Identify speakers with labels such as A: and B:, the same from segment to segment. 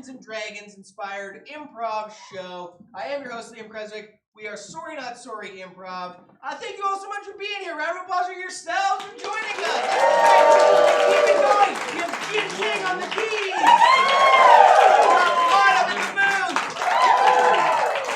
A: Dungeons and Dragons inspired improv show. I am your host, Liam Creswick. We are Sorry Not Sorry Improv. Thank you all so much for being here. Round of applause for yourselves for joining us. Keep it going. We have Jyn-Ting on the keys. Up in the moon.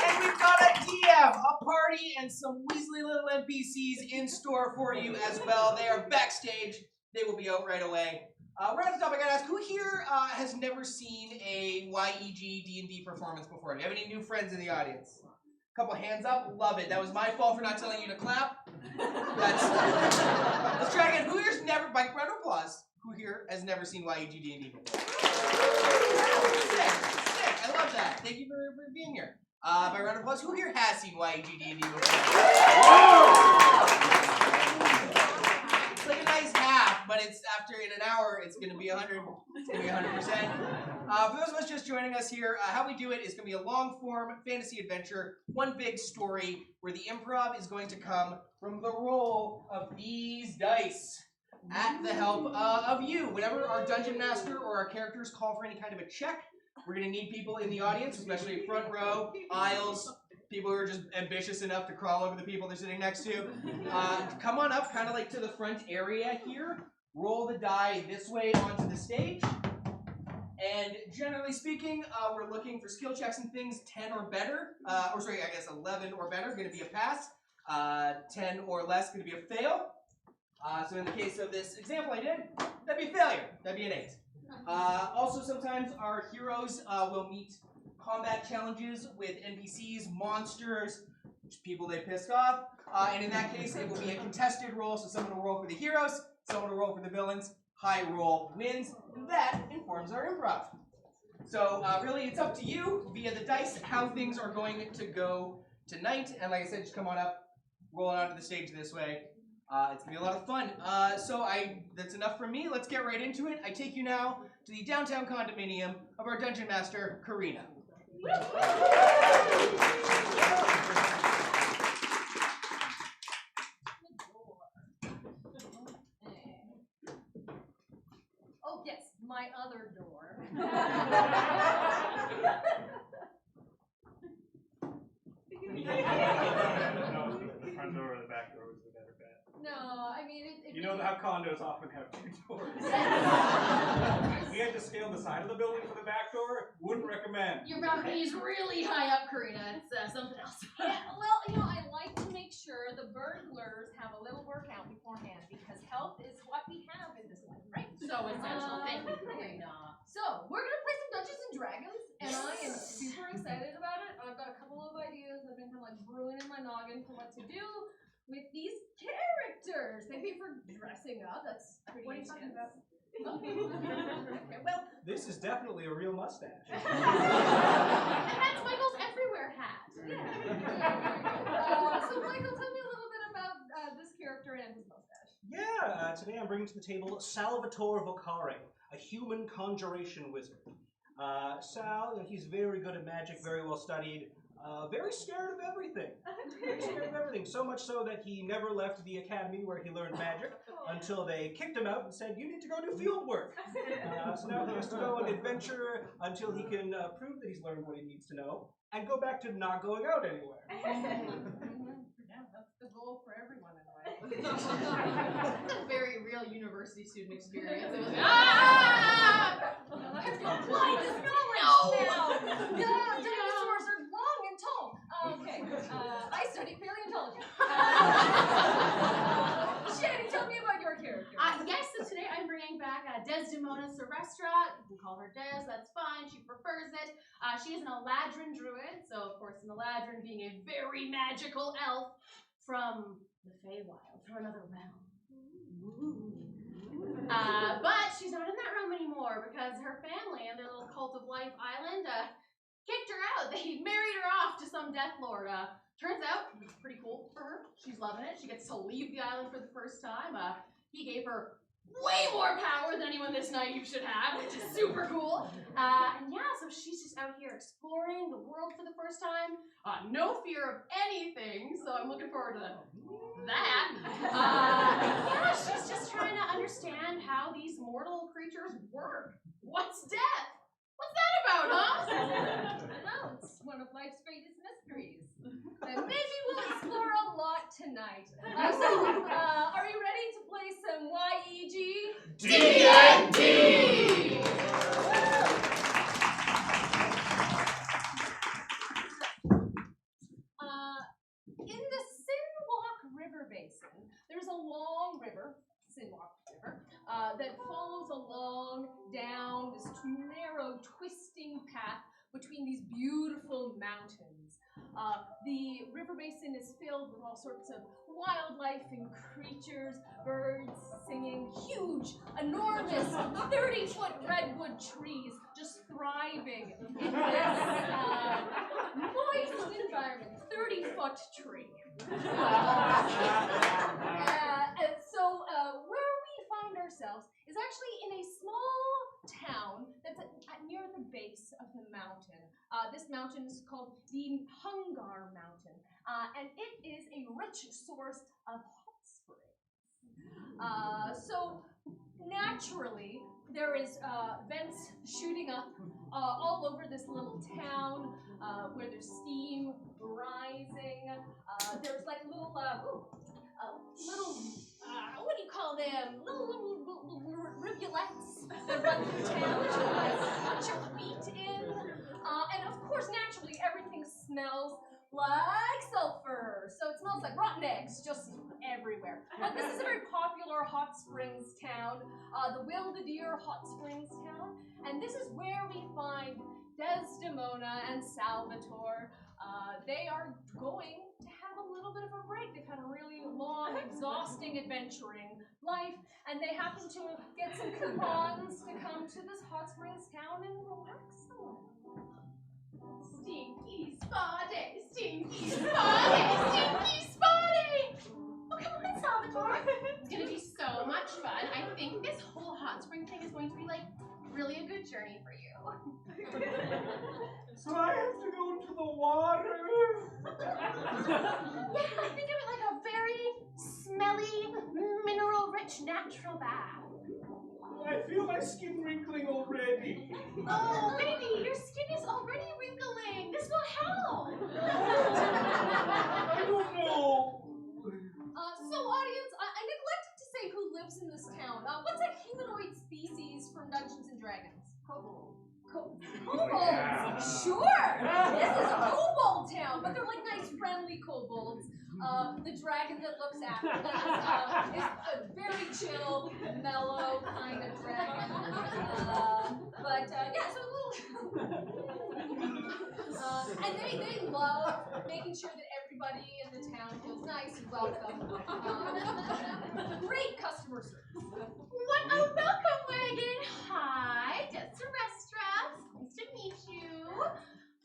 A: And we've got a DM, a party, and some Weasley little NPCs in store for you as well. They are backstage. They will be out right away. Right off the top, I gotta ask, who here has never seen a yegDND performance before? Do you have any new friends in the audience? A couple hands up. Love it. That was my fault for not telling you to clap. Let's try again. Who here's never, by round of applause, who here has never seen yegDND before? Sick. I love that. Thank you for being here. By round of applause, who here has seen yegDND before? It's like a nice half, but it's after in an hour, it's going to be 100. It's going to be 100%. For those of us just joining us here, how we do it is going to be a long-form fantasy adventure, one big story, where the improv is going to come from the roll of these dice at the help of you. Whenever our dungeon master or our characters call for any kind of a check, we're going to need people in the audience, especially front row, aisles, people who are just ambitious enough to crawl over the people they're sitting next to. Come on up, kind of like to the front area here. Roll the die this way onto the stage. And generally speaking, we're looking for skill checks and things 10 or better. 11 or better, going to be a pass. 10 or less, going to be a fail. So in the case of this example I did, that'd be a failure. That'd be an 8. Also, sometimes our heroes will meet combat challenges with NPCs, monsters, people they pissed off. And in that case, it will be a contested roll. So someone will roll for the heroes, someone will roll for the villains. High roll wins, and that informs our improv. So really, it's up to you via the dice how things are going to go tonight. And like I said, just come on up, roll it onto the stage this way. It's gonna be a lot of fun. That's enough from me. Let's get right into it. I take you now to the downtown condominium of our dungeon master, Karina.
B: Oh yes, my other door.
C: The front door or the back door was the better bet.
B: No, I mean
C: You know how condos often have 2 doors. We had to scale the side of the building for the back door. Wouldn't recommend.
B: Your balcony is really high up, Karina. It's something else. Yeah, well, I like to make sure the burglars have a little workout beforehand because health is what we have in this life, right? So essential. Thank you, Karina. So we're gonna play some Dungeons and Dragons, and I am super excited about it. I've got a couple of ideas I've been kind of like brewing in my noggin for what to do with these characters. Thank you for dressing up. That's pretty. What are you talking about? Okay, well,
C: This is definitely a real mustache.
B: and that's Michael's everywhere hat. Yeah. So Michael, tell me a little bit about this character and his mustache.
D: Yeah, today I'm bringing to the table Salvatore Vocare, a human conjuration wizard. Sal, he's very good at magic, very well studied, very scared of everything. Very scared of everything, so much so that he never left the academy where he learned magic until they kicked him out and said, you need to go do field work. So now he has to go on adventure until he can prove that he's learned what he needs to know and go back to not going out anywhere.
B: Yeah, that's the goal for everyone in a way. It's a very real university student experience. It was blind as knowledge now. Dinosaurs are long and tall. Okay, I study paleontology. Shanny, tell me about your character.
E: Yes, so today I'm bringing back Desdemona Silvestra. You can call her Des, that's fine. She prefers it. She is an Eladrin druid, so of course an Eladrin being a very magical elf from the Feywild, from another realm. But she's not in that realm anymore because her family and their little Cult of Life island kicked her out. They married her off to some Death Lord. Turns out it's pretty cool for her. She's loving it. She gets to leave the island for the first time. He gave her way more power than anyone this naive should have, which is super cool. And yeah, so she's just out here exploring the world for the first time. No fear of anything, so I'm looking forward to that. Yeah, she's just trying to understand how these mortal creatures work. What's death? What's that about, huh?
B: Well, it's one of life's greatest mysteries. And maybe we'll explore a lot tonight. So, are you ready to play some yegDND? In the Sinwalk River Basin, there's a long river, Sinwalk River, that follows along down this narrow, twisting path between these beautiful mountains. The river basin is filled with all sorts of wildlife and creatures, birds singing, huge, enormous, 30-foot redwood trees just thriving in this moist environment. 30-foot tree. So where we find ourselves is actually in a small town that's near the base of the mountain. This mountain is called the Hungar Mountain, and it is a rich source of hot springs. So naturally, there is vents shooting up all over this little town where there's steam rising. There's like little, what do you call them? Little rivulets that run through town that you guys put your feet in. And of course, naturally, everything smells like sulfur. So it smells like rotten eggs just everywhere. But this is a very popular hot springs town, the Wildedeer Hot Springs town. And this is where we find Desdemona and Salvatore. They are going to have a little bit of a break. They've had a really long, exhausting adventuring life, and they happen to get some coupons to come to this hot springs town and relax a little.
E: Stinky spa day, stinky spa day, stinky spa day! Oh, come on, Salvatore. It's gonna be so much fun. I think this whole hot spring thing is going to be like really a good journey for you.
C: So I have to go to the water.
E: Yeah, think of it like a very smelly, mineral-rich natural bath.
C: I feel my skin wrinkling already.
E: Oh, baby, your skin is already wrinkling. This will help.
C: I don't know.
B: So audience, I neglected to say who lives in this town. What's a humanoid species from Dungeons and Dragons? Kobold. Kobolds! Sure! This is a kobold town, but they're like nice, friendly kobolds. The dragon that looks after them is a very chill, mellow kind of dragon. Yeah, so a little... and they love making sure that everybody in the town feels nice and welcome. Great customer service.
E: What a welcome wagon! Hi, Desirastra. Nice to meet you.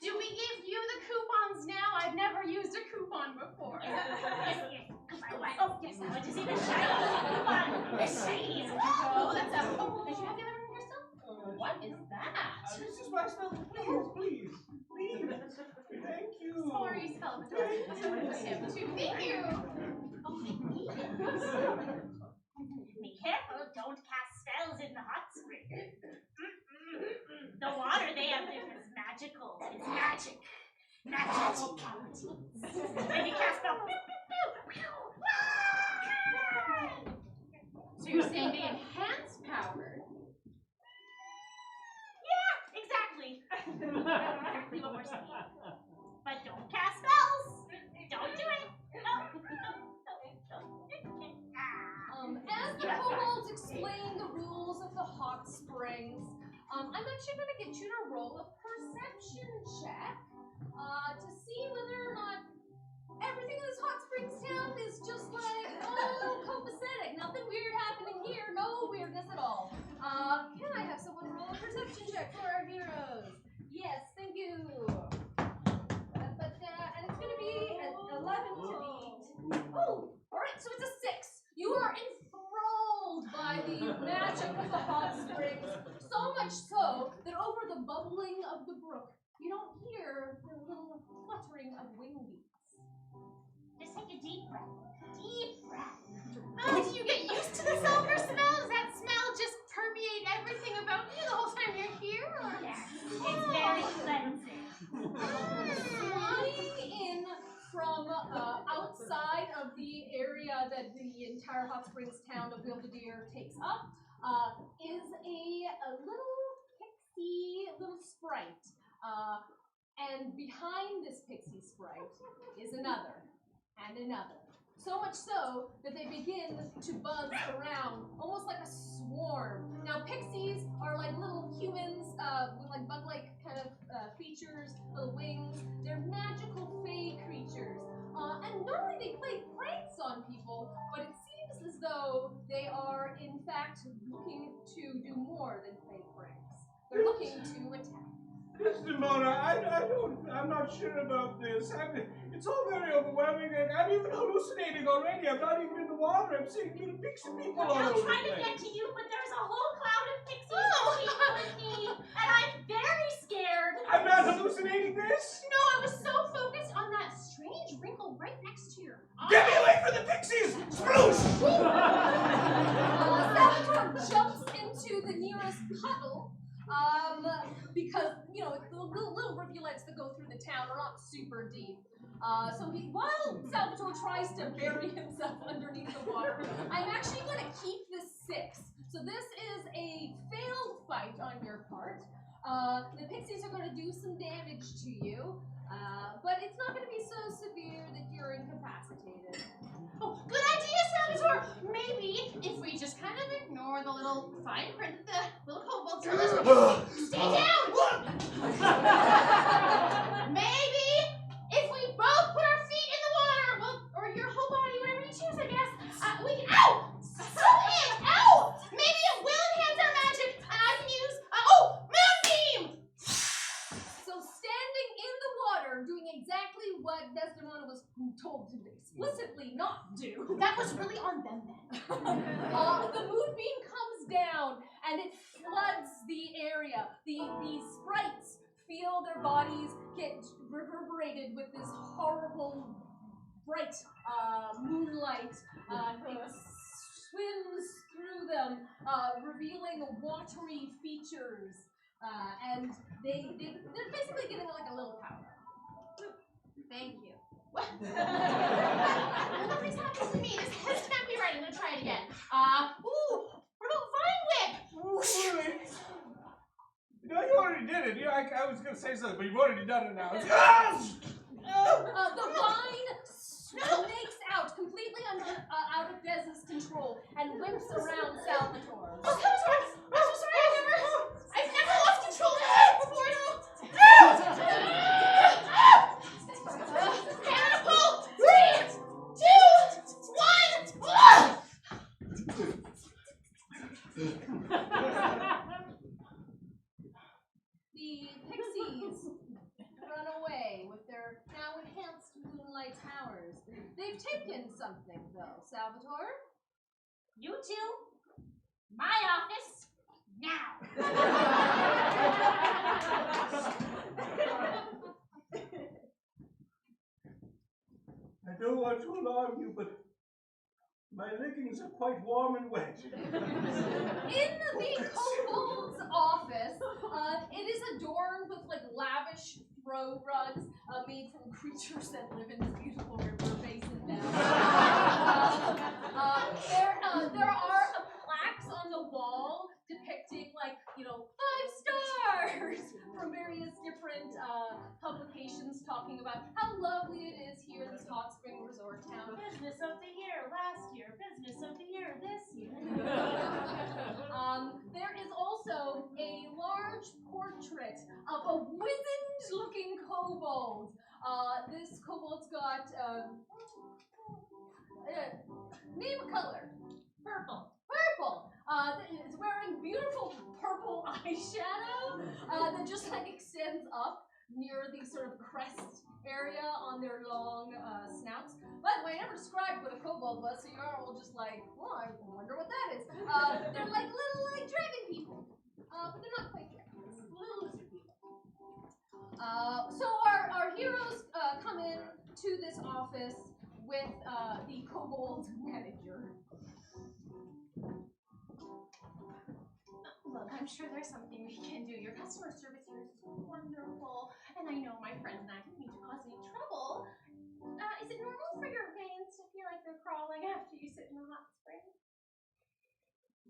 E: Do we give you the coupons now? I've never used a coupon before.
F: Yes. Oh, yes, I want to see the shiny coupon. The shiny.
E: Oh, that's a... Oh, did you have the other one yourself? What is that?
C: Mrs. Westfield, please. Thank you.
E: Sorry, Salvatore. That's for him too. Thank you. Oh, thank you.
F: Be careful, don't cast spells in the hot spring. The water they have is magical. It's magic. Magic properties. When you cast spell,
E: So you're saying they enhance power?
F: yeah, exactly. Exactly what we're saying. But don't cast spells. Don't do it. No.
B: As the kobolds explain the rules of the hot springs, I'm actually going to get you to roll a perception check to see whether or not everything in this hot springs town is just like, copacetic. Nothing weird happening here. No weirdness at all. Can I have someone roll a perception check for our heroes? Yes, thank you. And it's going to be an 11 to beat. Oh, all right, so it's a 6. You are enthralled by the magic of the hot springs, so much so that over the bubbling of the brook, you don't hear the little fluttering of wing beats.
F: Just take a deep breath. Deep breath.
E: Oh, do you get used to the sulfur smell? Does that smell just permeate everything about you the whole time you're here? Or?
F: Yes. It's very pleasant.
B: of the area that the entire Hot Springs town of Belvedere takes up is a little pixie little sprite. And behind this pixie sprite is another and another. So much so that they begin to buzz around, almost like a swarm. Now, pixies are like little humans with like bug-like kind of features, little wings. They're magical fae creatures. And normally they play pranks on people, but it seems as though they are, in fact, looking to do more than play pranks. They're looking to attack.
C: Desdemona, I'm not sure about this. It's all very overwhelming. I'm even hallucinating already. I'm not even in the water. I'm seeing little pixie people all over
F: I'm
C: the
F: trying to
C: place.
F: get to you, but there's a whole cloud of pixies between me, and I'm very scared.
C: I'm not hallucinating this.
E: No, I was so focused on that strange wrinkle right next to your eye.
C: Get me away from the pixies! Sploosh!
B: Salvatore jumps into the nearest puddle, because, you know, the little rivulets that go through the town are not super deep. So while Salvatore tries to bury himself underneath the water, I'm actually going to keep this 6. So this is a failed fight on your part. The pixies are going to do some damage to you, but it's not going to be so severe that you're incapacitated.
E: Oh, good idea, Salvatore! Maybe if we just kind of ignore the little fine print that the little kobolds are listening. Stay down! Maybe if we both put our feet in the water, well, or your whole body, whatever you choose, I guess, we can. Ow! Stop it! Ow! Maybe it will enhance our magic, and I can use. Moonbeam!
B: So standing in the water, doing exactly what Desdemona was told to explicitly not do.
E: That was really on them then.
B: The moonbeam comes down and it floods the area. The sprites feel their bodies get reverberated with this horrible, bright moonlight. It swims through them, revealing watery features. And they're basically getting like a little power.
E: Thank you. Nothing's happened to me. This can't be right. I'm gonna try it again. What about Vine Whip?
C: No, you already did it. I was going to say something, but you've already done it now.
B: The vine snakes out completely out of Dez's control and whips around Salvatore.
E: Oh, Salvatore! I'm so sorry. I've never lost control of this before. Catapult! 3, 2, 1.
B: The pixies run away with their now enhanced moonlight powers. They've taken something, though. Salvatore?
F: You two, my office, now.
C: I don't want to alarm you, but my leggings are quite warm and wet.
B: In the kobold's office, it is adorned with like lavish throw rugs made from creatures that live in this beautiful river basin down. There are plaques on the wall depicting 5 stars from various different publications talking about how lovely it is here in this hot spring resort town.
F: Business of the year last year, business of the year this year.
B: There is also a large portrait of a wizened-looking kobold. This kobold's got name a color.
F: Purple.
B: Purple. It's wearing beautiful purple eyeshadow that just extends up near the sort of crest area on their long snouts. By the way, I never described what a kobold was, so you're all just like, well, I wonder what that is. They're like little dragon people, but they're not quite dragons. Little lizard people. So our heroes come in to this office with the kobold manager.
E: Look, I'm sure there's something we can do. Your customer service here is wonderful, and I know my friends and I didn't mean to cause any trouble. Is it normal for your veins to feel like crawling after you sit in the hot spring?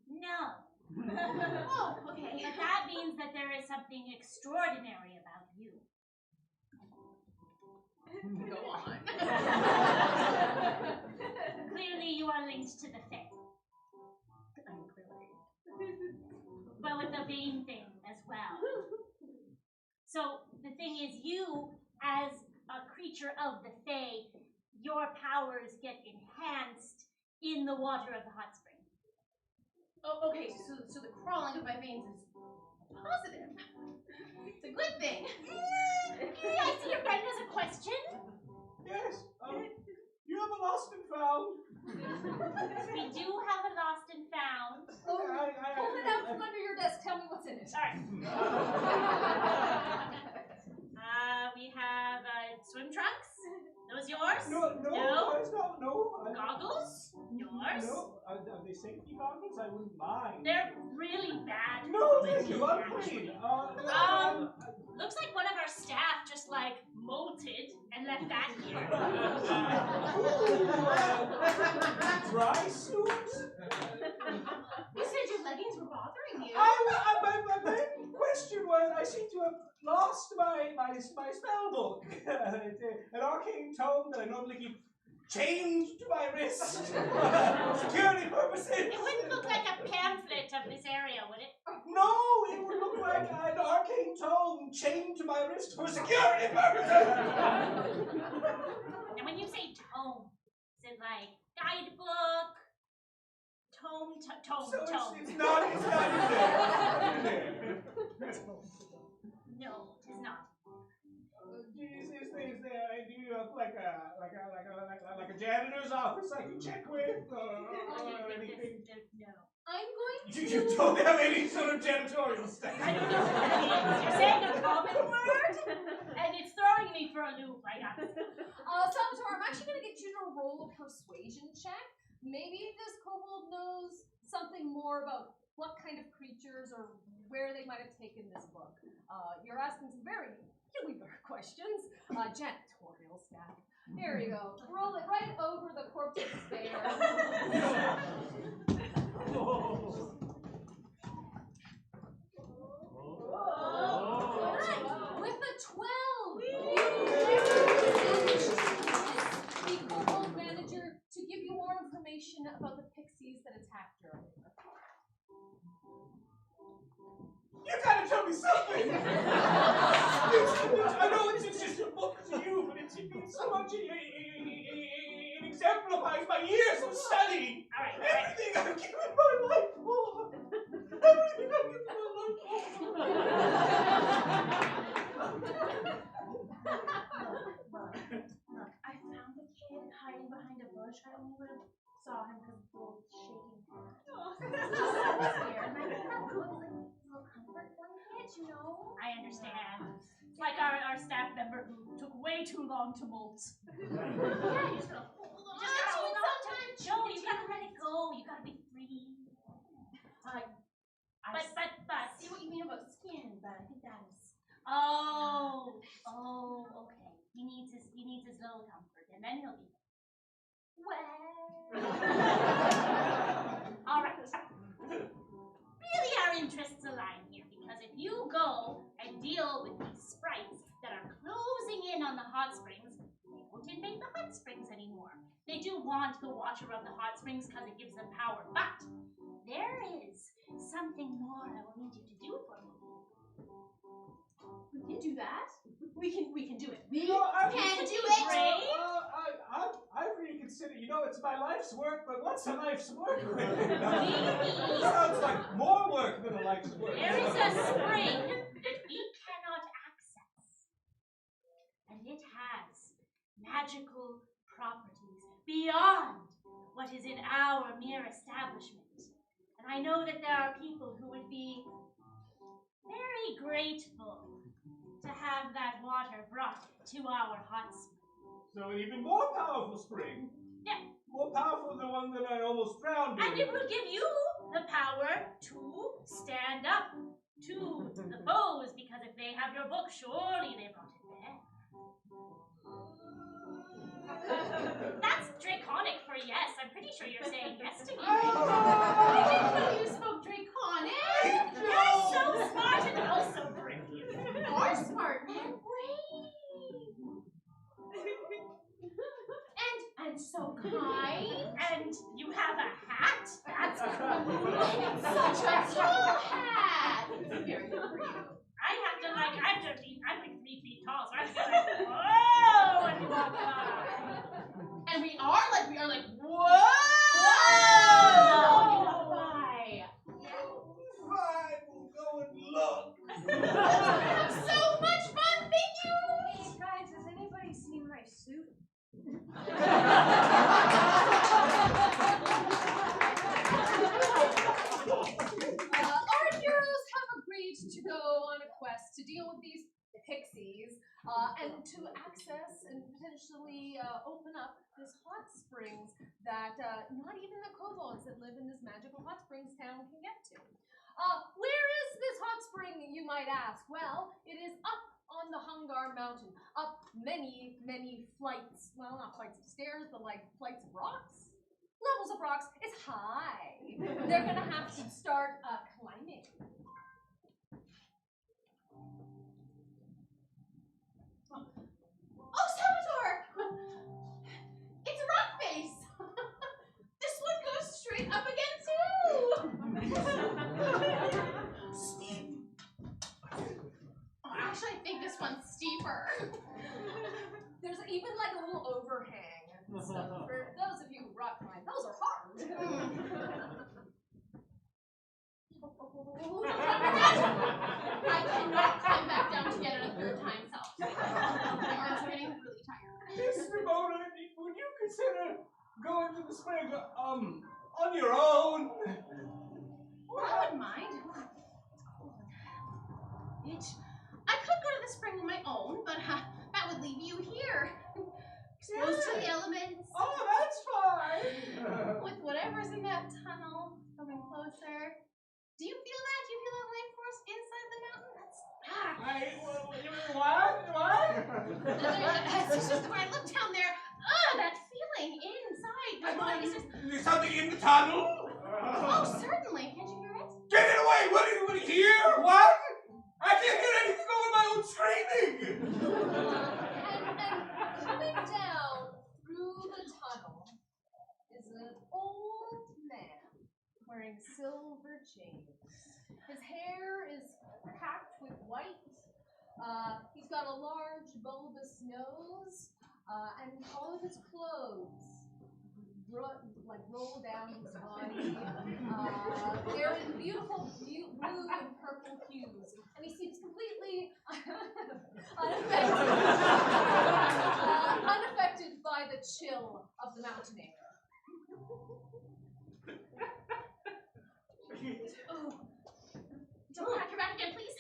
F: No.
E: Oh, okay.
F: But that means that there is something extraordinary about you.
E: Go on.
F: Clearly you are linked to the Fae.
E: I'm clearly.
F: But with the vein thing as well. So the thing is, you, as a creature of the Fae, your powers get enhanced in the water of the hot spring.
E: Oh, okay, so the crawling of my veins is positive. It's a good thing.
F: I see your friend has a question.
C: Yes. You have a lost and found.
F: We do have a lost and found.
B: Oh, pull it out from under your desk. Tell me what's in it.
F: Alright. We have swim trunks. Those yours?
C: No. It's not. No.
F: Goggles? Yours?
C: No. Are they safety goggles? I wouldn't mind.
F: They're really bad.
C: No, thank you. I'm clean.
F: Looks like one of our staff just like molted and left that here.
C: Dry suit?
E: You said your leggings were bothering you.
C: My main question was, I seem to have lost my spell book. An arcane tome that I normally keep chained to my wrist for security purposes.
F: It wouldn't look like a pamphlet of this area, would it?
C: No, it would look like an arcane tome chained to my wrist for security purposes.
F: And when you say tome, is it like guidebook? Tome.
C: So it's not in there.
F: No, it is not.
C: Is there? Do you have like a janitor's office I can check with, or anything?
F: No.
B: I'm going to.
C: You don't have any sort of janitorial staff.
F: I don't know what that means. You're saying a common word, and it's throwing me for a loop. I got it.
B: Salvatore, I'm actually going to get you to roll a persuasion check. Maybe this kobold knows something more about what kind of creatures or where they might have taken this book. You're asking some very peculiar questions. Janitorial staff. There you go. Roll it right over the corpse of despair. With a 12! The kobold manager to give you more information about the pixies that attacked you earlier.
C: You gotta tell me something! I know it's just a book to you, but it means so much. It exemplifies my years of study.
F: Alright.
C: Everything I've given my life for. Everything I've given my life for.
E: Look, I found the kid hiding behind a bush. I only would have saw him because of the little shaking hand. It's just so weird. And I think that book is like a little comfort blanket, you know?
F: I understand. It's like our staff member who took way too long to molt.
E: Yeah, you just gotta hold on.
F: Sometimes, Joe, you gotta let it go. You gotta be free. But
E: See what you mean about skin, but I think that is.
F: Oh, okay. He needs his little comfort, and then he'll be.
E: Well.
F: All right. Really, our interests align here because if you go and deal with these sprites that are closing in on the hot springs, they won't invade the hot springs anymore. They do want the water of the hot springs because it gives them power, but there is something more I will need you to do for me.
E: We can do that. We can do it.
C: You know, I
E: can do it.
C: I really consider, it's my life's work, but what's a life's work?
F: Maybe.
C: Sounds like more work than a life's work.
F: There is a spring that we cannot access, and it has magical properties beyond what is in our mere establishment. And I know that there are people who would be very grateful to have that water brought to our hot spring.
C: So an even more powerful spring.
F: Yeah.
C: More powerful than the one that I almost drowned in.
F: And it will give you the power to stand up to the foes, because if they have your book, surely they brought it there. That's draconic for yes. I'm pretty sure you're saying yes to me.
E: I didn't know you spoke Draconic.
F: You're so smart and also brave.
E: Are smart and brave. And so kind.
F: And you have a hat? That's
E: Such a tall hat. Very good for you.
F: I'm like 3 feet tall, so I have to be like, whoa, when you walk by.
E: And we are like, whoa! Why?
C: Fine, we'll go and look.
E: Have so much fun, thank you!
G: Hey guys, has anybody seen my suit?
B: Our heroes have agreed to go on a quest to deal with these pixies and to access and potentially open up this hot springs that not even the kobolds that live in this magical hot springs town can get to. Where is this hot spring, you might ask? Well, it is up on the Hungar Mountain, up many, many flights. Well, not flights of stairs, but like flights of rocks. Levels of rocks. It's high. They're gonna have to start climbing.
E: Oh, Salvatore! It's a rock face! This one goes straight up again, too!
C: Steep.
E: Actually, I think this one's steeper.
B: There's even like a little overhang and stuff. For those of you who rock climb, those are hard.
E: I cannot climb back down to get it a third time, so my arms are getting really tired.
C: Miss Ramona, would you consider going to the spring, on your own?
E: Well, I wouldn't mind. It's cold. I could go to the spring on my own, but that would leave you here. Exposed to the elements.
C: Oh, that's fine.
E: With whatever's in that tunnel coming closer. Do you feel that? Do you feel that life force inside the mountain?
C: What?
E: It's just when I look down there, that feeling inside. My body says,
C: There's something in the tunnel?
E: oh, certainly. Can't you hear it?
C: Get it away! What do you hear? What? I can't hear anything over my own screaming!
B: And coming down through the tunnel is an old man wearing silver chains. His hair is packed with white. He's got a large bulbous nose, and all of his clothes roll down his body. They're in beautiful blue and purple hues, and he seems completely unaffected by the chill of the mountain air.
E: Oh. Don't crack your back again, please.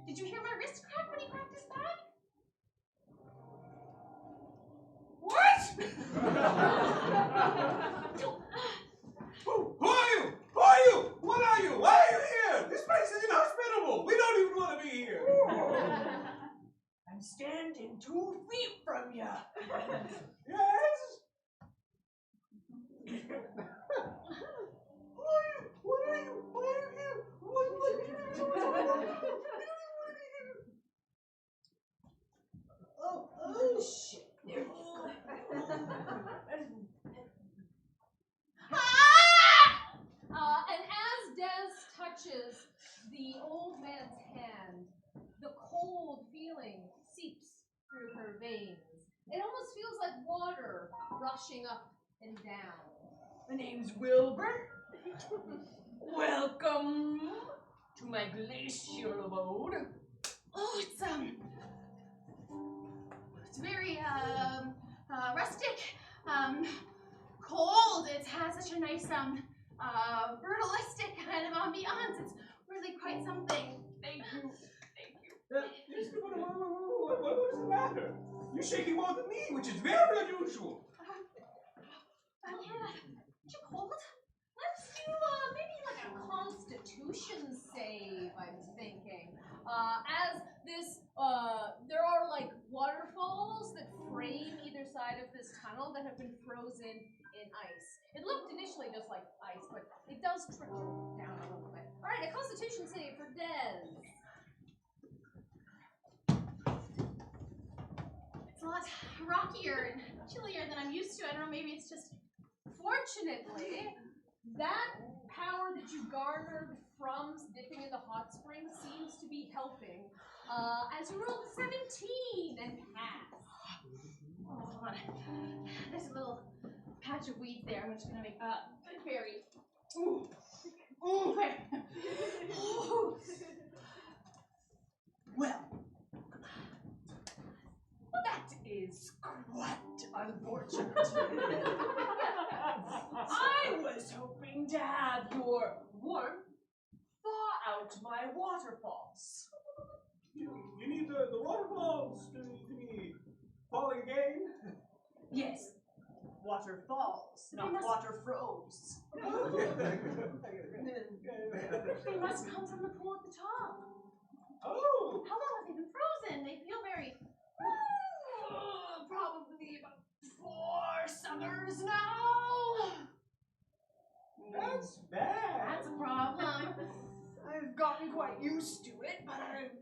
E: Did you hear my wrist crack when he cracked his back?
C: What? Who are you? Who are you? What are you? Why are you here? This place is inhospitable. We don't even want to be here.
G: I'm standing 2 feet from you.
C: Yes? What are you? Why are you here? What are you doing?
G: Oh, shit.
B: And as Des touches the old man's hand, the cold feeling seeps through her veins. It almost feels like water rushing up and down.
G: My name's Wilbur. Welcome to my glacial abode.
E: Oh, it's very rustic, cold. It has such a nice brutalistic kind of ambiance. It's really quite something.
G: Thank you.
C: What is the matter? You're shaking more than me, which is very unusual.
E: Aren't you cold? Let's do maybe like a constitution save, I'm thinking. As this, there are like waterfalls that frame either side of this tunnel that have
B: have been frozen in ice. It looked initially just like ice, but it does trickle down a little bit. All right, a Constitution save for Des.
E: It's a lot rockier and chillier than I'm used to. I don't know, maybe it's just...
B: Fortunately, that power that you garnered from dipping in the hot spring seems to be helping. As you rolled a 17 and passed.
E: Oh, hold on. There's a little patch of weed there. I'm just gonna make a berry. Ooh. Ooh. Ooh.
G: Well, that is quite unfortunate. I was hoping to have your warmth thaw out my waterfalls.
C: You need the waterfalls to be falling again?
G: Yes, waterfalls, not
E: must-
G: water froze.
E: They must come from the pool at the top.
C: Oh!
E: How long have they been frozen? They feel very...
G: Probably about 4 summers now.
C: That's bad.
E: That's a problem.
G: I've gotten quite used to it, but it's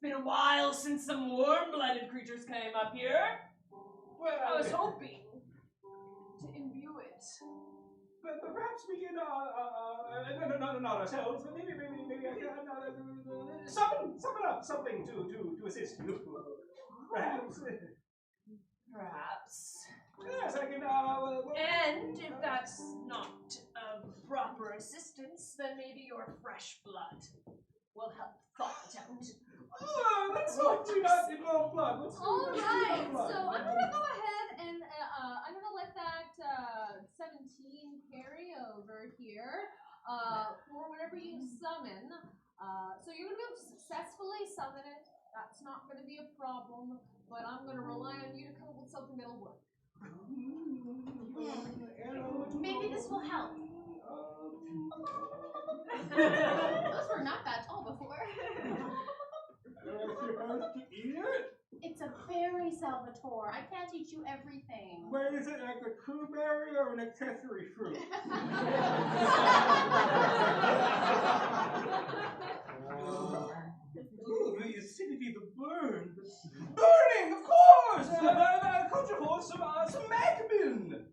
G: been a while since some warm-blooded creatures came up here.
C: Well,
G: I was hoping to imbue it.
C: but perhaps we can, not ourselves, but maybe I can summon up something to assist you. Perhaps.
G: Perhaps.
C: Yes, I can,
G: And if that's not proper assistance, then maybe your fresh blood will help thaw it out.
C: Oh, let's hope we not involve blood. Let's
B: All
C: let's
B: right,
C: involve
B: so
C: blood.
B: I'm gonna go ahead and I'm gonna let that 17 carry over here for whatever you summon. So you're gonna be able to successfully summon it. That's not gonna be a problem, but I'm gonna rely on you to come up with something that'll work.
E: Maybe this will help.
C: Um,
E: Those were not that tall before. It's a berry, Salvatore. I can't teach you everything.
C: Wait, is it like a true berry or an accessory fruit? Oh, the acidity, the burn. Burning, of course! I conjure forth some magmin.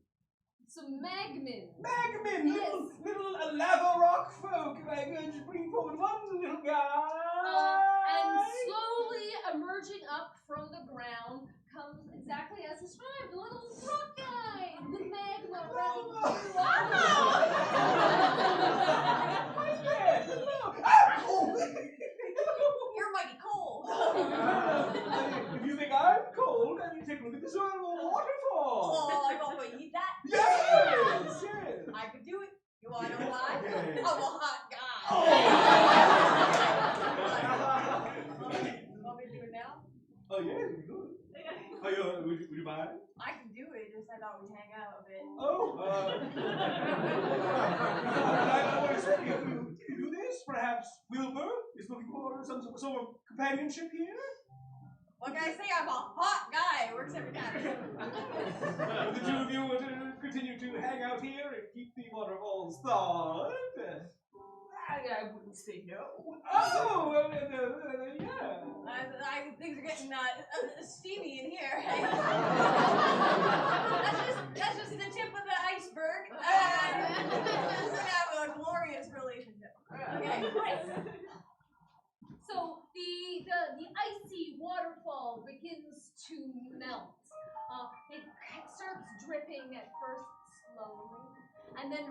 B: Some magmin.
C: Magmin,
B: Yes.
C: little lava rock folk. I can just bring forward one little guy.
B: And slowly emerging up from the ground comes exactly as described, a little rock guy, the magma.
G: You're mighty cold.
C: If you think I'm cold, then you take a look at this waterfall.
G: Oh, I don't want to eat that.
C: Yes, yes.
G: I could do it. You want to know why?
C: Yes.
G: I'm a hot guy. Want me to do it now?
C: Oh, yes, you could. Oh, would you mind?
G: I can do it, just I thought we'd hang out a bit.
C: Oh, I want to say, if you do this, perhaps Wilbur is looking for some sort of companionship here?
G: What can I say? I'm a hot guy. It works every time.
C: The two of you will continue to hang out here and keep the waterfalls thawed.
G: I wouldn't say no.
C: Oh, well, yeah.
G: Things are getting steamy in here. that's just the tip of the iceberg. We're gonna have a glorious relationship. Okay, great.
B: So the icy waterfall begins to melt. It starts dripping at first slowly, and then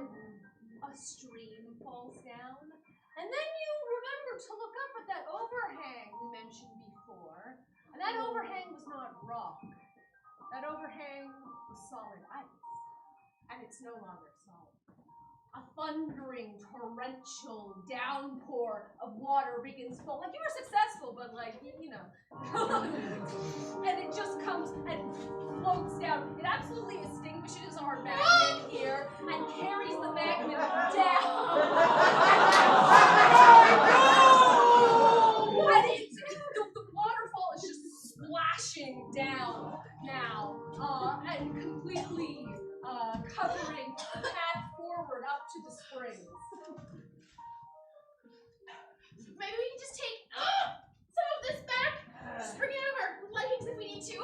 B: a stream falls down. And then you remember to look up at that overhang we mentioned before. And that overhang was not rock. That overhang was solid ice. And it's no longer solid. A thundering, torrential downpour of water begins falling. Like, you were successful, but like, you know. And it just comes and floats down. It absolutely extinguishes our magnet here and carries the magnet down. And the waterfall is just splashing down now and completely
G: recovering path forward up to the springs.
E: Maybe we can just take some of this back. Just bring it out of our leggings if we need to.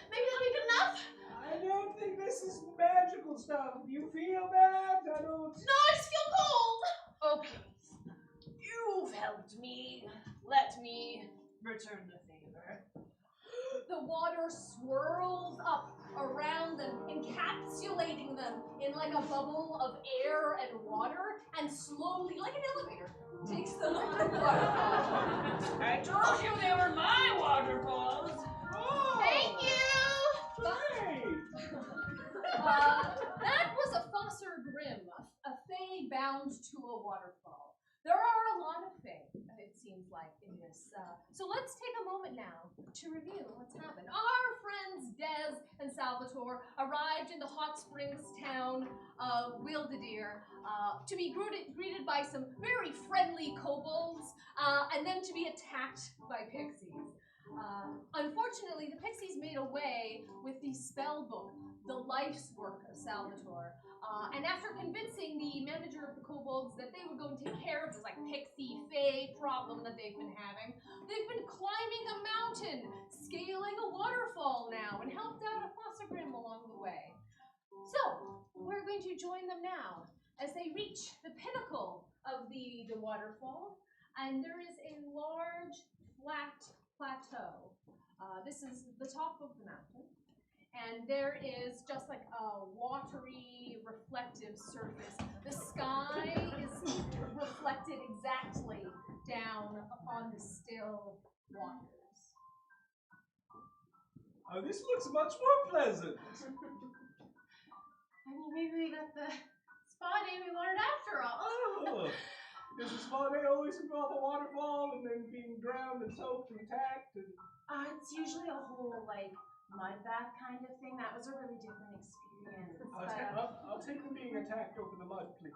E: Maybe that'll be good enough.
C: I don't think this is magical stuff. Do you feel that? I don't.
E: No, I just feel cold.
G: Okay. You've helped me. Let me return the favor. The water swirls up around them, encapsulating them in like a bubble of air and water, and slowly, like an elevator, takes them on the waterfall. I told you they were my waterfalls.
C: Oh,
E: Thank you.
C: great.
G: That was a Foster Grimm, a fae bound to a waterfall. There are a lot of fae, it seems like, in this. So let's take a moment now to review what's happened. Our friends Des and Salvatore arrived in the hot springs town of yegDND to be greeted by some very friendly kobolds and then to be attacked by pixies. Unfortunately, the pixies made away with the spell book, the life's work of Salvatore. And after convincing the manager of the kobolds that they would go and take care of this like pixie fae problem that they've been having, they've been climbing a mountain, scaling a waterfall now, and helped out a Fossagrim along the way. So we're going to join them now as they reach the pinnacle of the waterfall, and there is a large flat plateau. This is the top of the mountain. And there is just like a watery, reflective surface. The sky is reflected exactly down upon the still waters.
C: Oh, this looks much more pleasant.
E: I mean, maybe we got the spa day we wanted after all.
C: Oh, does the spa day always involve a waterfall and then being drowned and soaked and attacked? And...
H: It's usually a whole, like, mud bath kind of thing. That was a really different experience.
C: I'll take them being attacked over the mud, please.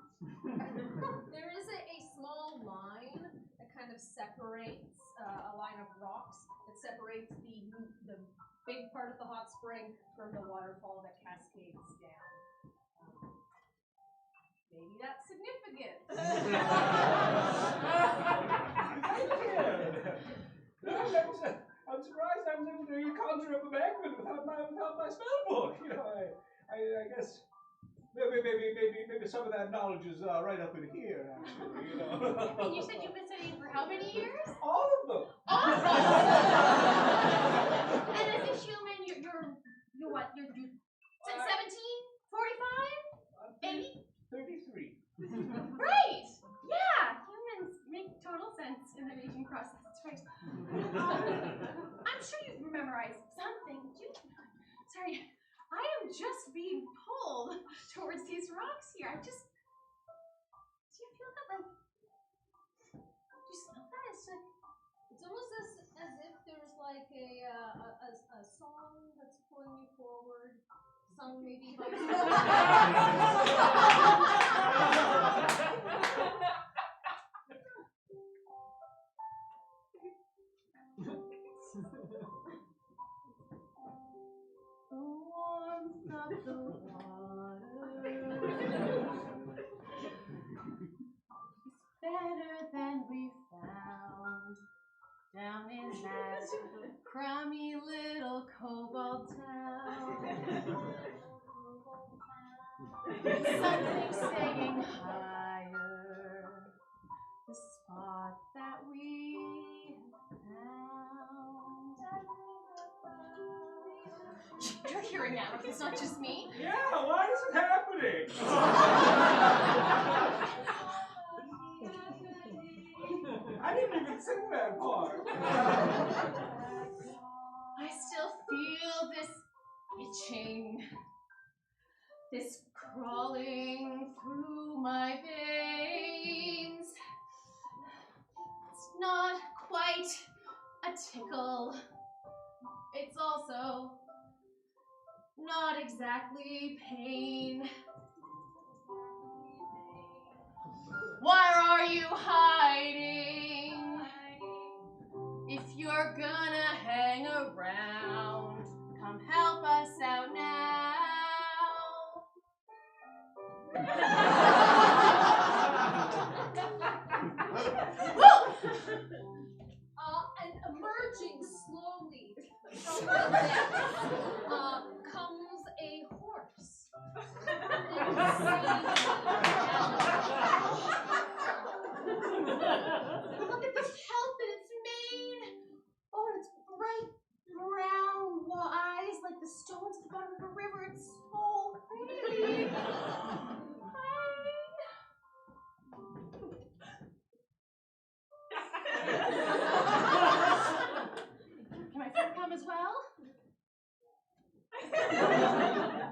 G: There is a small line that kind of separates a line of rocks that separates the big part of the hot spring from the waterfall that cascades down. Maybe that's significant.
C: I'm surprised I was able to conjure up a magnet without my spell book. You know, I guess maybe some of that knowledge is right up in here. Actually, you know.
E: And you said you've been studying for how many years?
C: All of them.
E: Awesome! And as a human, you're what? You're 17? 45? 80?
C: 33.
E: Right! Yeah! Humans make total sense in the aging process. That's right. I'm sure you've memorized something. Sorry, I am just being pulled towards these rocks here. Do you feel that, like, do you smell that?
G: It's almost as if there's like a song that's pulling you forward, sung maybe by
E: The warmth of the water is better than we found down in that crummy little cobalt town. Something saying higher, the spot that we have found. You're hearing that, it's not just me.
C: Yeah, why is it happening? I didn't even sing that part.
E: I still feel this itching, this crawling through my veins. It's not quite a tickle. It's also not exactly pain. Why are you hiding? If you're gonna hang around, come help us out now.
G: And emerging slowly from the depths comes a horse.
E: Look at this kelp in its mane. Oh, and its bright brown eyes like the stones at the bottom of the river. It's so pretty. Hi. Can my friend come as well?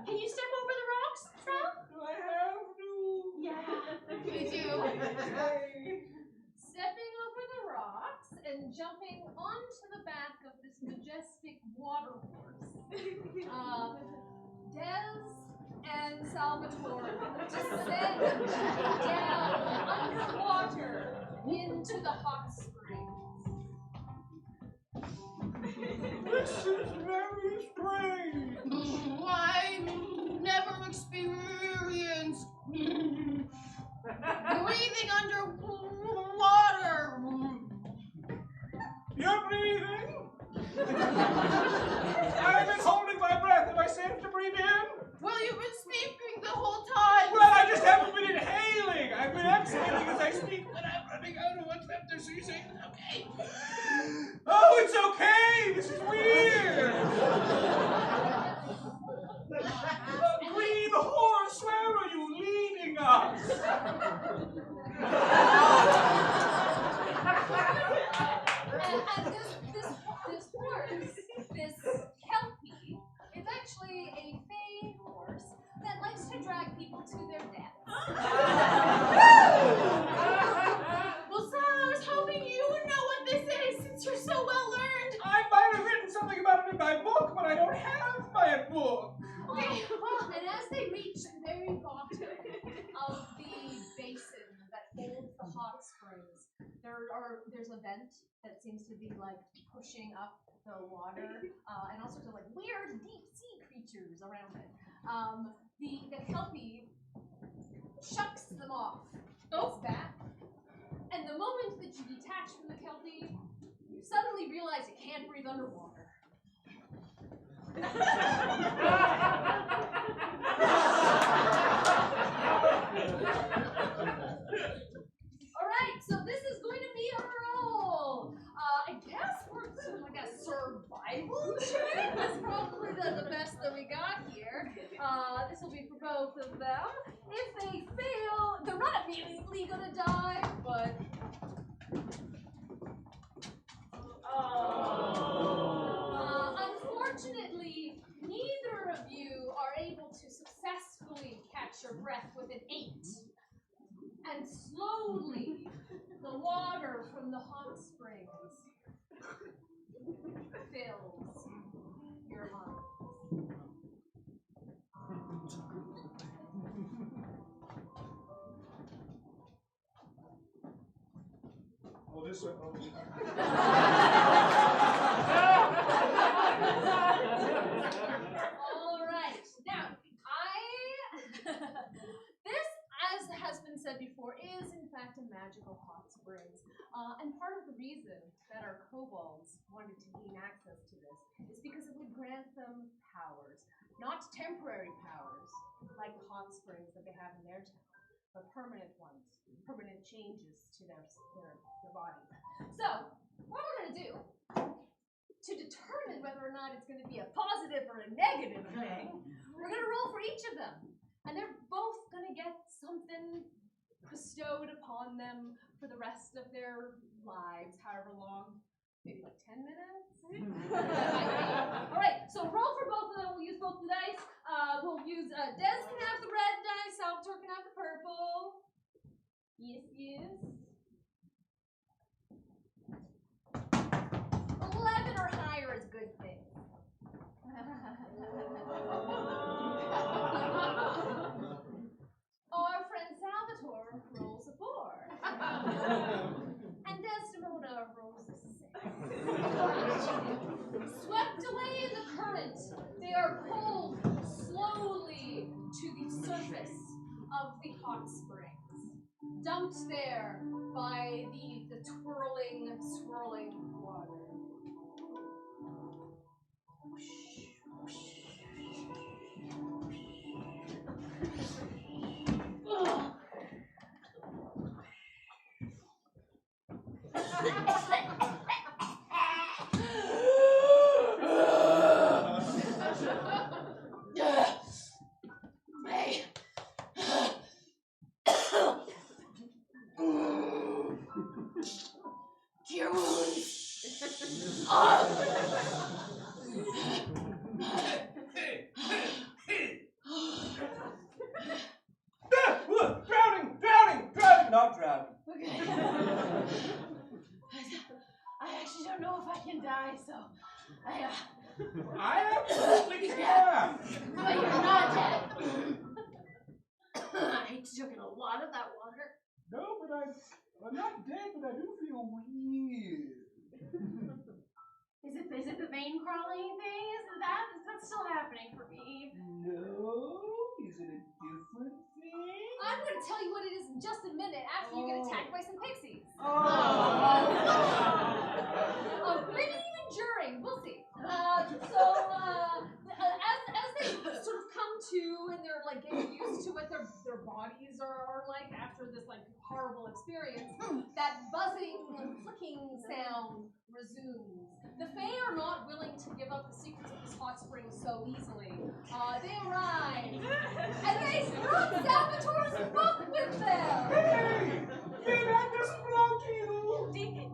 E: Can you step over the rocks, Trump?
C: Do I have to?
E: Yeah, you do.
G: Stepping over the rocks and jumping onto the back of this majestic water horse, Des and Salvatore descend down underwater into the hot springs.
C: This is very strange.
E: I've never experienced breathing underwater.
C: You're breathing? I've been holding my breath. Am I safe to breathe in?
E: Well, you've been speaking the whole time.
C: Well, I just haven't been inhaling. I've been exhaling as I speak, but I'm running out of what's left. So you're saying it's okay? Oh, it's okay. This is weird. Green horse, where are you leading us?
G: And this horse, this kelpie, is actually a fey horse that likes to drag people to their deaths.
E: Well, Sal, I was hoping you would know what this is since you're so well learned.
C: I might have written something about it in my book, but I don't have my book.
G: Okay, and as they reach the very bottom of the basin that holds the hot springs, there's a vent that seems to be like pushing up the water, and all sorts of like weird deep sea creatures around it. The kelpie chucks them off its back, and the moment that you detach from the kelpie, you suddenly realize it can't breathe underwater. Alright, so this is going to be a roll. I guess we're doing like a survival check. That's probably the best that we got here. This will be for both of them. If they fail, they're not immediately gonna die, but unfortunately, neither of you are able to successfully catch your breath with an 8. And slowly, the water from the hot springs fills your lungs.
C: Oh, this one. Oh.
G: All right. Now, this, as has been said before, is in fact a magical hot springs. And part of the reason that our kobolds wanted to gain access to this is because it would grant them powers. Not temporary powers, like the hot springs that they have in their town, but permanent ones, permanent changes to their bodies. So, what we're going to do, to determine whether or not it's going to be a positive or a negative thing, we're going to roll for each of them. And they're both going to get something bestowed upon them for the rest of their lives, however long, maybe like 10 minutes? All right, so roll for both of them. We'll use both the dice. We'll use, Des can have the red dice, Salvatore can have the purple. Yes, yes. 11 or higher is a good thing. Our friend Salvatore rolls a 4. And Desdemona rolls a 6. Swept away in the current, they are pulled slowly to the surface of the hot springs, dumped there by the twirling, swirling water.
E: Cure wounds.
C: Drowning, not drowning.
E: Okay. I actually don't know if I can die, so
C: I absolutely can.
E: But you're not dead. I took in a lot of that water.
C: No, but I'm not dead, but I do feel weird.
E: Is it the vein crawling thing? That's still happening for me?
C: No, is it a different thing?
G: I'm going to tell you what it is in just a minute after you get attacked by some pixies. Maybe even during. We'll see. As they sort of come to and they're like getting used to what their bodies are like after this like horrible experience, that buzzing and flicking sound resumes. The Fae are not willing to give up the secrets of this hot spring so easily. They arrive and they brought Salvatore's book with them.
C: Hey! Hey, that doesn't belong to you!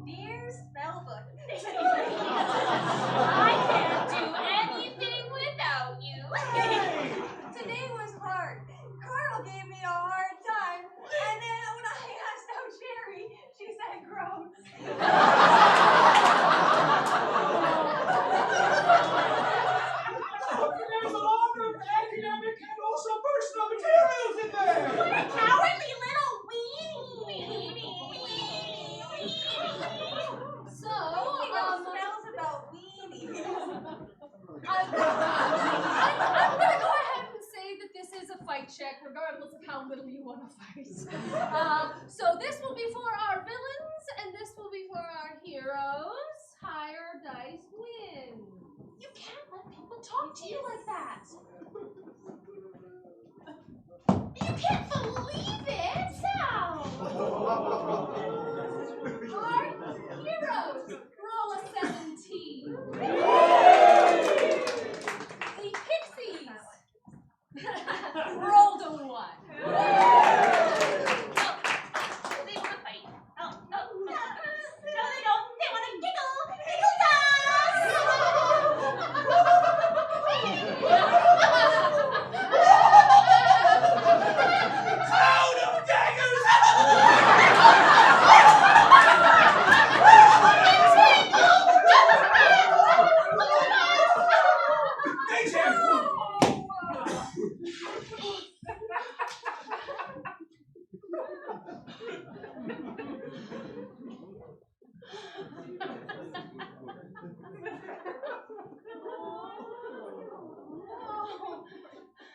F: Dear spellbook. I can't do anything without you.
C: Hey!
H: Today was hard. Carl gave me a hard time. And then when I asked out Sherry, she said gross.
C: There's a lot of academic and also personal materials in there!
F: What a cowardly little weenie.
G: So,
H: Smells about weenies.
G: I'm going to go ahead and say that this is a fight check, regardless of how little you want to fight. So this will be for our villains, and this will be for our heroes. Higher dice win.
E: You can't let people talk to you like that. You can't believe it! How?
G: Our heroes roll a 17. The pixies rolled a 1.
F: They want to fight. Oh, no, they don't. They want to giggle. Giggle
C: Cloud of daggers! Thanks, Em.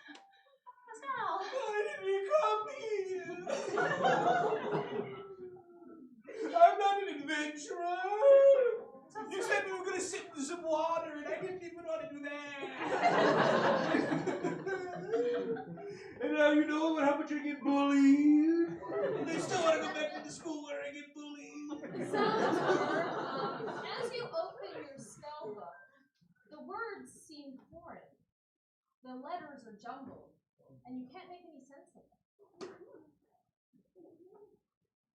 E: Pascal.
C: Why did we come here? I'm not an adventurer. You said we were going to sit in some water, and I didn't even want to do that. And now you know how much I get bullied. And I still want to go back to the school where I get bullied.
G: Salvatore, as you open your spell book, the words seem foreign. The letters are jumbled, and you can't make any sense of them.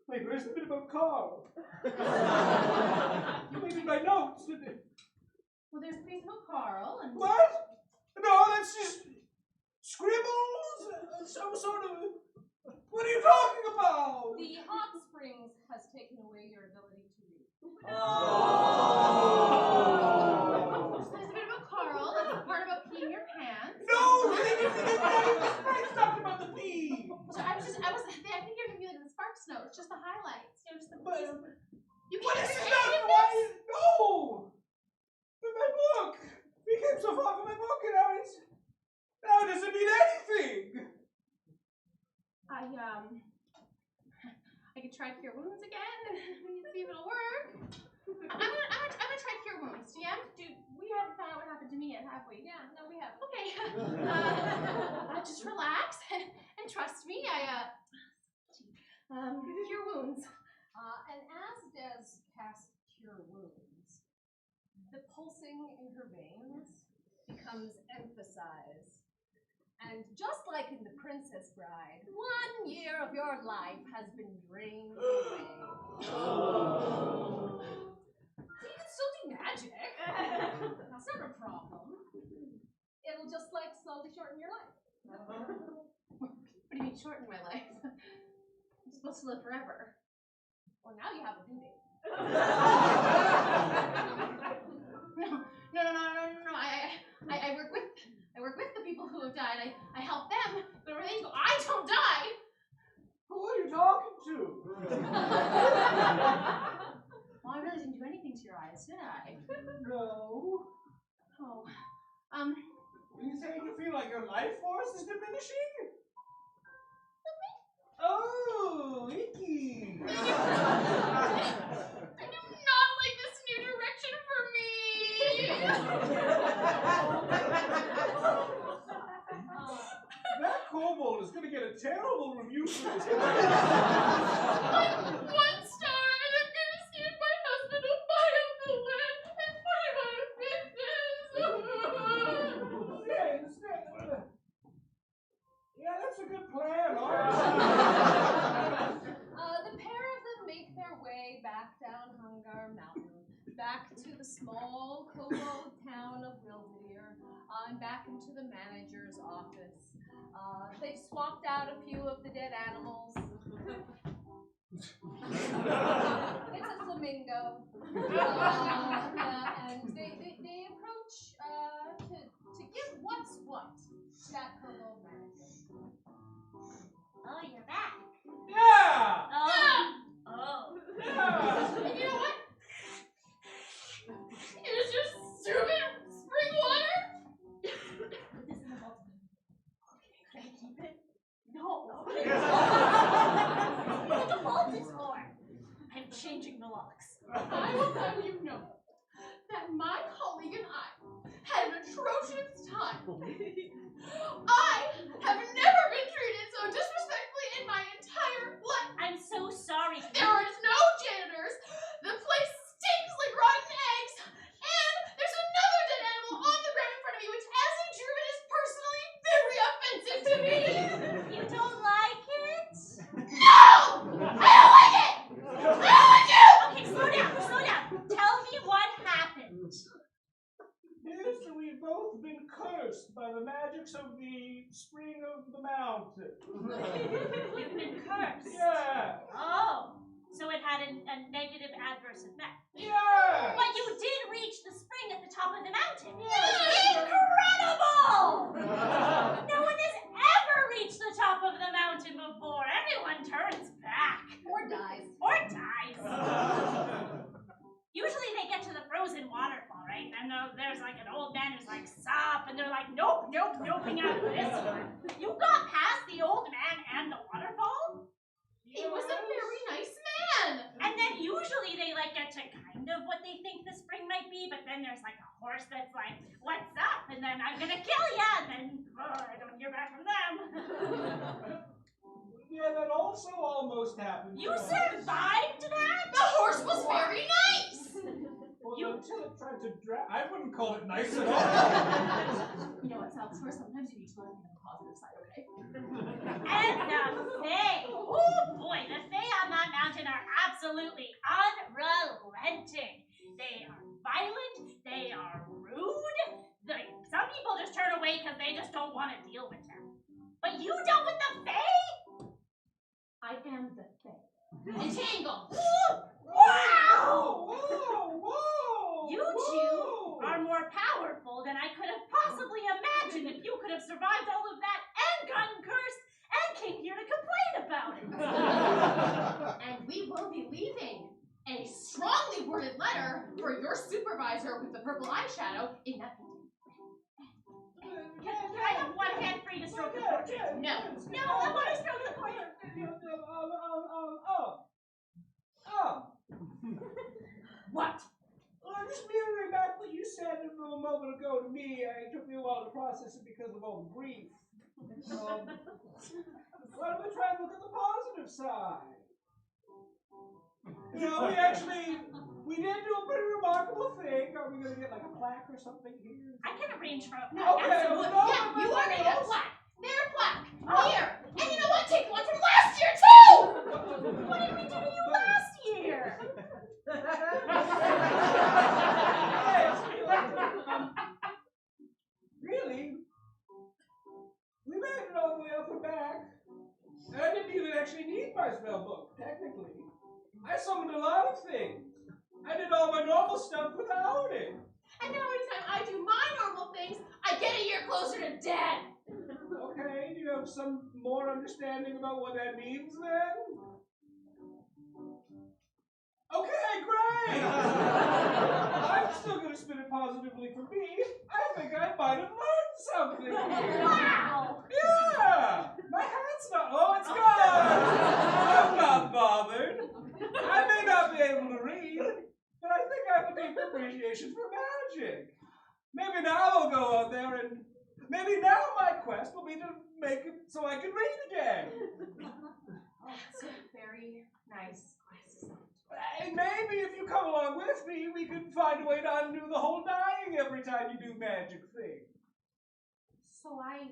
C: Wait, where's the bit about Carl? You made my notes, didn't it?
E: Well, there's a piece about Carl and
C: What? No, that's just scribbles? Some sort of... What are you talking about?
G: The hot springs has taken away your ability to read.
C: Oh.
E: so there's a bit about Carl. There's a part about peeing your pants.
C: No! They didn't talk about the pee!
E: So I think you're gonna be like the Sparks note. It's just the highlights. You know, just the
C: But,
E: you
C: what
E: can't
C: is
E: read
C: not
E: any of
C: why?
E: this?
C: No! But my book! We came so far from my book and now it doesn't mean anything!
E: I could try cure wounds again. We can see if it'll work. I'm gonna try cure wounds. Yeah, dude, we haven't found out what happened to me yet, have we? Yeah, no, we haven't. Okay. Just relax and trust me. Cure wounds.
G: And as Des casts Cure Wounds, the pulsing in her veins becomes emphasized. And just like in The Princess Bride, 1 year of your life has been drained away. So you can still do magic. That's not a problem. It'll just like slowly shorten your life.
E: What do you mean shorten my life? I'm supposed to live forever.
G: Well, now you have a due date.
E: No. I work with the people who have died. I help them, but I don't die.
C: Who are you talking to?
E: Well, I really didn't do anything to your eyes, did I?
C: No.
E: Oh,
C: You saying you feel like your life force is diminishing? Oh, icky.
E: I do not like this new direction for me.
C: That kobold is going to get a terrible review for this.
E: I'm 1 star, and I'm gonna send my husband to buy up the land and put him out of business.
C: Yeah, that's a good plan, alright.
G: The pair of them make their way back down Hungar Mountain, back to the small kobold town of Wildeer, and back into the manager's office. They've swapped out a few of the dead animals. It's a flamingo. And they approach to give what's what to that kobold manager.
F: Oh, you're back.
C: Yeah!
F: Oh.
C: Yeah!
E: And you know what? Here's your stupid spring water.
F: Put this in the vault. Can I keep it? No. What the vault is for? I'm changing the locks.
E: I will have you know that my colleague and I had an atrocious time. I have never been treated so disrespectfully in my entire life.
F: I'm so sorry.
E: There is no janitors. The place stinks like rotten eggs. And there's another dead animal on the ground in front of me, which as a German is personally very offensive to me.
F: You don't like it?
E: No! I don't like it! I don't like you!
F: Okay, slow down. Tell me what happened.
C: Yes, we both been cursed by the magics of the spring of the mountain.
F: You've been cursed.
C: Yeah!
F: Oh, so it had a negative adverse effect.
C: Yeah!
F: But you did reach the spring at the top of the mountain.
C: Yes.
F: Incredible! No one has ever reached the top of the mountain before. Everyone turns back.
G: Or dies.
F: Usually they get to the frozen waterfall, right? And there's like an old man who's like, stop, and they're like, noping out of this one. You got past the old man and the waterfall?
E: He was a very nice man.
F: And then usually they like get to kind of what they think the spring might be, but then there's like a horse that's like, what's up? And then I'm gonna kill ya, and then I don't hear back from them.
C: Yeah, that also almost happened.
F: You survived that?
E: The horse was very nice.
C: Well, until it tried to I wouldn't call it nice at all.
E: You know what, Salvatore, sometimes you need to look at the positive side, okay?
F: And the Fae. Oh boy, the Fae on that mountain are absolutely unrelenting. They are violent, they are rude. Some people just turn away because they just don't want to deal with them. But you dealt with the Fae?
E: I am the Fae. Entangle.
F: Wow!
C: Whoa!
F: You two are more powerful than I could have possibly imagined if you could have survived all of that and gotten cursed and came here to complain about it.
E: And we will be leaving a strongly worded letter for your supervisor with the purple eyeshadow in that meeting.
F: Can I have one hand for you to stroke the portrait?
E: No.
F: No, I want to stroke the portrait.
C: process it because of all the grief. Why don't we try and look at the positive side? You know, we did do a pretty remarkable thing. Are we going to get like a plaque or something here?
F: I can arrange for a
C: Okay,
F: absolutely.
C: well, no,
B: Yeah, you are getting a plaque. Their plaque.
F: Oh.
B: Here. And you know what? Take one from last year too.
F: What did we do to you last year?
C: Really? We made it all the way up and back. And I didn't even actually need my spell book, technically. I summoned a lot of things. I did all my normal stuff without it.
B: And now anytime I do my normal things, I get a year closer to dead.
C: Okay, do you have some more understanding about what that means then? Okay, great! I'm still going to spin it positively for me. I think I might have learned something here.
F: Wow!
C: Yeah! My hat's not... Oh, it's gone! I'm not bothered. I may not be able to read, but I think I have a deep appreciation for magic. Maybe now I'll go out there and... Maybe now my quest will be to make it so I can read again.
E: Oh, it's a very nice quest.
C: And maybe if you come along with me, we could find a way to undo the whole dying every time you do magic thing.
E: So I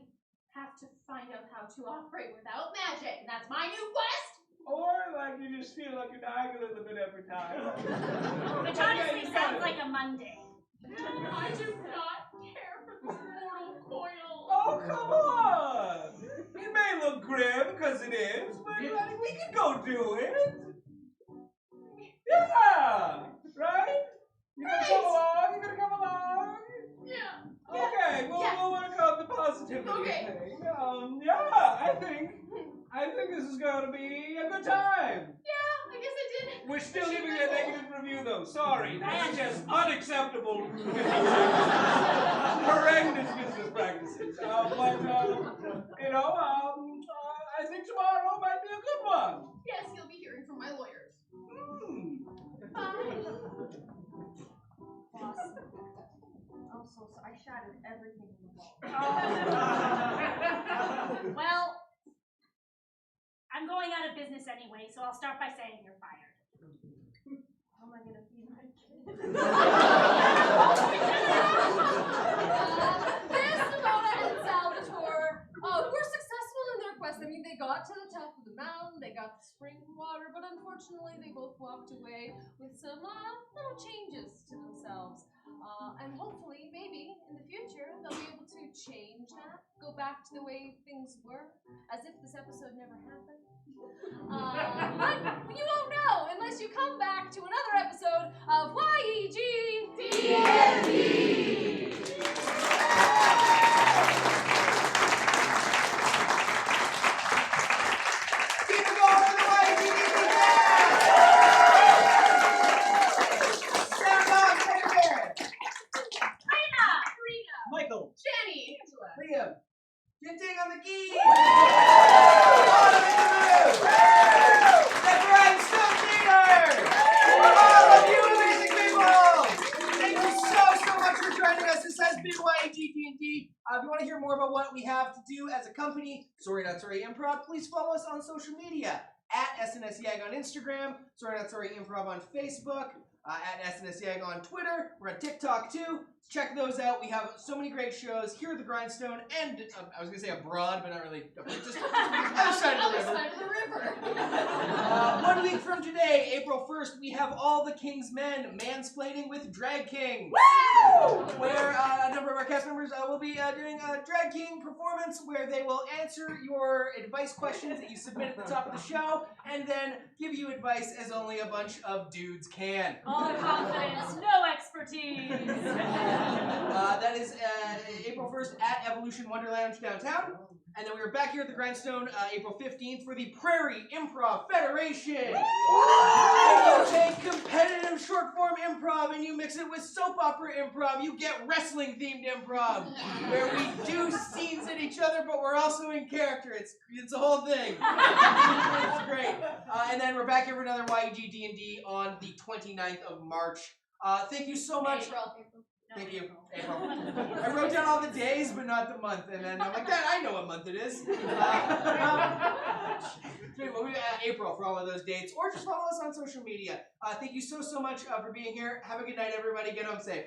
E: have to find out how to operate without magic. That's my new quest.
C: Or like you just feel like you're dying a little bit every time.
F: Which honestly sounds like a Monday.
B: I do not care for this mortal coil.
C: Oh, come on! It may look grim, because it is, but like, we can go do it. Yeah! Right? You gonna come along? You gonna come along?
B: Yeah.
C: Okay, we'll work on the positivity
B: Okay.
C: thing. Yeah, I think this is going to be a good time.
B: Yeah, I guess I did.
C: We're still giving a negative review, though. Sorry, this is just unacceptable. Horrendous business practices. You know, I think tomorrow might be a good one.
B: Yes, you'll be hearing from my lawyers.
E: Bye. Boss. I'm so sorry. I shattered everything in the wall.
F: Well, I'm going out of business anyway, so I'll start by saying you're fired.
E: How am I gonna feed my kids?
G: Desdemona and Salvatore were successful in their quest. I mean, they got to the top of the mountain, they got the spring water, but unfortunately they both walked away with some little changes to themselves. And hopefully, maybe, in the future, they'll be able to change that, go back to the way things were, as if this episode never happened. But you won't know unless you come back to another episode of yegDND.
A: Keep it going for the yegDND Sound off, secretary.
D: Michael.
B: Jenny.
A: Liam. Jyn-Ting on the keys. The Grindstone Theatre. All of you amazing people. Thank you so much for joining us. This has been yegDND. If you want to hear more about what we have to do as a company, Sorry Improv, please follow us on social media at SNSYag on Instagram, Sorry Improv on Facebook, at SNSYag on Twitter. We're on TikTok too. Check those out. We have so many great shows here at the Grindstone and I was going to say abroad, but not really. Just other side of the river. 1 week from today, April 1st, we have All the King's Men Mansplaining with Drag King. Woo! Where a number of our cast members will be doing a Drag King performance where they will answer your advice questions that you submit at the top of the show and then give you advice as only a bunch of dudes can.
F: All confidence, no expertise.
A: That is April 1st at Evolution Wonderlounge downtown. And then we are back here at the Grindstone April 15th for the Prairie Improv Federation. If you take competitive short form improv and you mix it with soap opera improv, you get wrestling themed improv where we do scenes at each other, but we're also in character. It's a whole thing. It's great. And then we're back here for another yegDND on the 29th of March. Thank you so much. Thank you, April. I wrote down all the days, but not the month, and then I'm like, Dad, I know what month it is. April for all of those dates, or just follow us on social media. Thank you so much for being here. Have a good night, everybody. Get home safe.